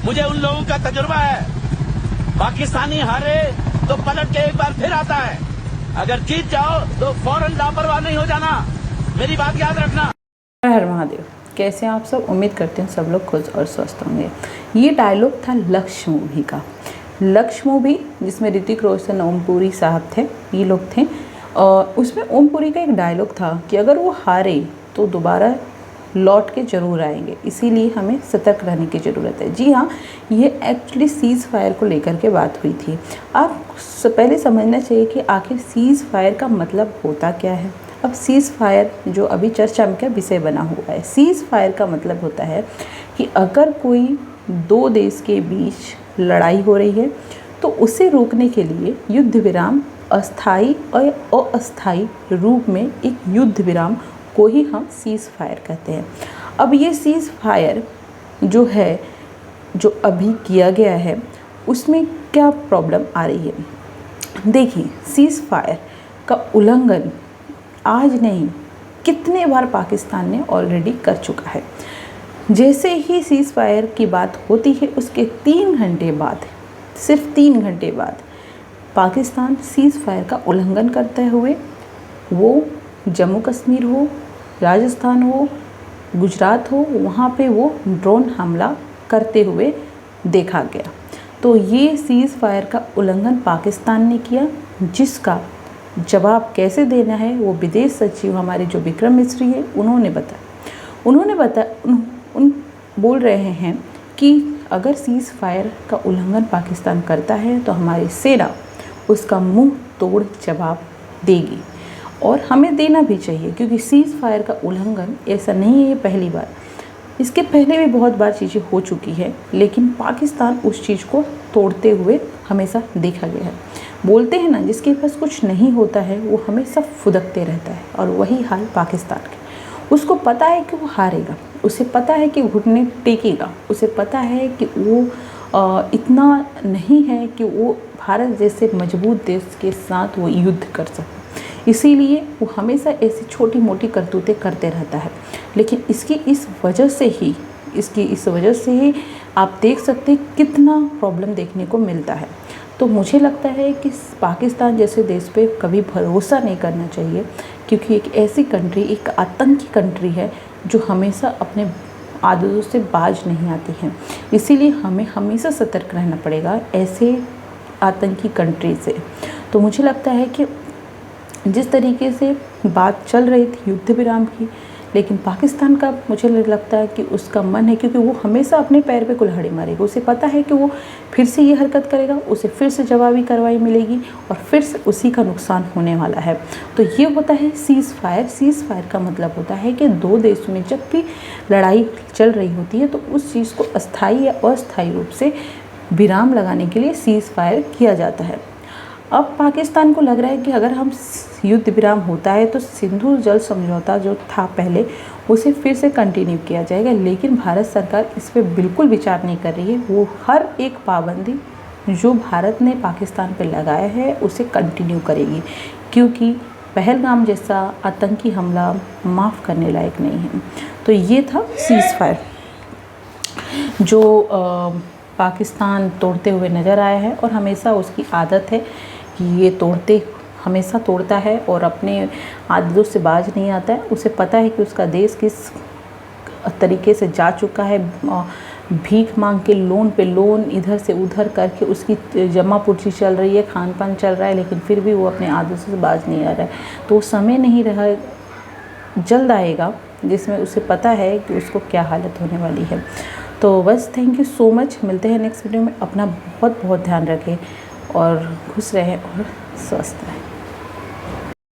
मुझे उन लोगों का तजुर्बा है। पाकिस्तानी हारे तो पलट के एक बार फिर आता है, अगर जीत जाओ तो फौरन लापरवाह नहीं हो जाना, मेरी बात याद रखना। हर हर महादेव। कैसे हैं आप सब? उम्मीद करते हैं सब लोग खुश और स्वस्थ होंगे। ये डायलॉग था लक्ष्य मूवी का। लक्ष्य मूवी जिसमें ऋतिक रोशन, ओम पुरी साहब थे, ये लोग थे। और उसमें ओम पुरी का एक डायलॉग था कि अगर वो हारे तो दोबारा लौट के ज़रूर आएंगे, इसीलिए हमें सतर्क रहने की ज़रूरत है। जी हाँ, ये एक्चुअली सीज़ फायर को लेकर के बात हुई थी। आप पहले समझना चाहिए कि आखिर सीज़ फायर का मतलब होता क्या है। अब सीज़ फायर जो अभी चर्चा का विषय बना हुआ है, सीज़ फायर का मतलब होता है कि अगर कोई दो देश के बीच लड़ाई हो रही है तो उसे रोकने के लिए युद्ध विराम, अस्थाई और अस्थाई रूप में एक युद्ध विराम को ही हम सीज़ फायर कहते हैं। अब ये सीज़ फायर जो है, जो अभी किया गया है, उसमें क्या प्रॉब्लम आ रही है। देखिए, सीज़ फायर का उल्लंघन आज नहीं, कितने बार पाकिस्तान ने ऑलरेडी कर चुका है। जैसे ही सीज़ फायर की बात होती है उसके 3 घंटे बाद, सिर्फ 3 घंटे बाद पाकिस्तान सीज़ फायर का उल्लंघन करते हुए, वो जम्मू कश्मीर हो, राजस्थान हो, गुजरात हो, वहाँ पे वो ड्रोन हमला करते हुए देखा गया। तो ये सीज़ फायर का उल्लंघन पाकिस्तान ने किया, जिसका जवाब कैसे देना है वो विदेश सचिव हमारे जो विक्रम मिस्री है उन्होंने बोल रहे हैं कि अगर सीज़ फायर का उल्लंघन पाकिस्तान करता है तो हमारी सेना उसका मुंह तोड़ जवाब देगी, और हमें देना भी चाहिए, क्योंकि सीज़ फायर का उल्लंघन ऐसा नहीं है ये पहली बार, इसके पहले भी बहुत बार चीज़ें हो चुकी है, लेकिन पाकिस्तान उस चीज़ को तोड़ते हुए हमेशा देखा गया है। बोलते हैं ना, जिसके पास कुछ नहीं होता है वो हमेशा फुदकते रहता है, और वही हाल पाकिस्तान का। उसको पता है कि वो हारेगा, उसे पता है कि घुटने टेकेगा, उसे पता है कि वो इतना नहीं है कि वो भारत जैसे मजबूत देश के साथ वो युद्ध कर सके, इसीलिए वो हमेशा ऐसी छोटी मोटी करतूतें करते रहता है। लेकिन इसकी इस वजह से ही आप देख सकते हैं कितना प्रॉब्लम देखने को मिलता है। तो मुझे लगता है कि पाकिस्तान जैसे देश पे कभी भरोसा नहीं करना चाहिए, क्योंकि एक ऐसी कंट्री, एक आतंकी कंट्री है जो हमेशा अपने आदतों से बाज नहीं आती है। इसीलिए हमें हमेशा सतर्क रहना पड़ेगा ऐसे आतंकी कंट्री से। तो मुझे लगता है कि जिस तरीके से बात चल रही थी युद्ध विराम की, लेकिन पाकिस्तान का मुझे लगता है कि उसका मन है, क्योंकि वो हमेशा अपने पैर पे कुल्हाड़ी मारेगा। उसे पता है कि वो फिर से ये हरकत करेगा, उसे फिर से जवाबी कार्रवाई मिलेगी और फिर से उसी का नुकसान होने वाला है। तो ये होता है सीज़ फायर। सीज़ फायर का मतलब होता है कि दो देशों में जब भी लड़ाई चल रही होती है तो उस चीज़ को अस्थाई या अस्थायी रूप से विराम लगाने के लिए सीज़ फायर किया जाता है। अब पाकिस्तान को लग रहा है कि अगर हम युद्ध विराम होता है तो सिंधु जल समझौता जो था पहले, उसे फिर से कंटिन्यू किया जाएगा, लेकिन भारत सरकार इस पर बिल्कुल विचार नहीं कर रही है। वो हर एक पाबंदी जो भारत ने पाकिस्तान पर लगाया है उसे कंटिन्यू करेगी, क्योंकि पहलगाम जैसा आतंकी हमला माफ़ करने लायक नहीं है। तो ये था सीज़ फायर जो पाकिस्तान तोड़ते हुए नज़र आया है, और हमेशा उसकी आदत है कि ये हमेशा तोड़ता है और अपने आदतों से बाज नहीं आता है। उसे पता है कि उसका देश किस तरीके से जा चुका है, भीख मांग के लोन पे लोन इधर से उधर करके उसकी जमा पूर्जी चल रही है, खान पान चल रहा है, लेकिन फिर भी वो अपने आदतों से बाज नहीं आ रहा है। तो वो समय नहीं रहा, जल्द आएगा जिसमें उसे पता है कि उसको क्या हालत होने वाली है। तो बस, थैंक यू सो मच। मिलते हैं नेक्स्ट वीडियो में। अपना बहुत बहुत ध्यान रखें और खुश रहें और स्वस्थ रहें।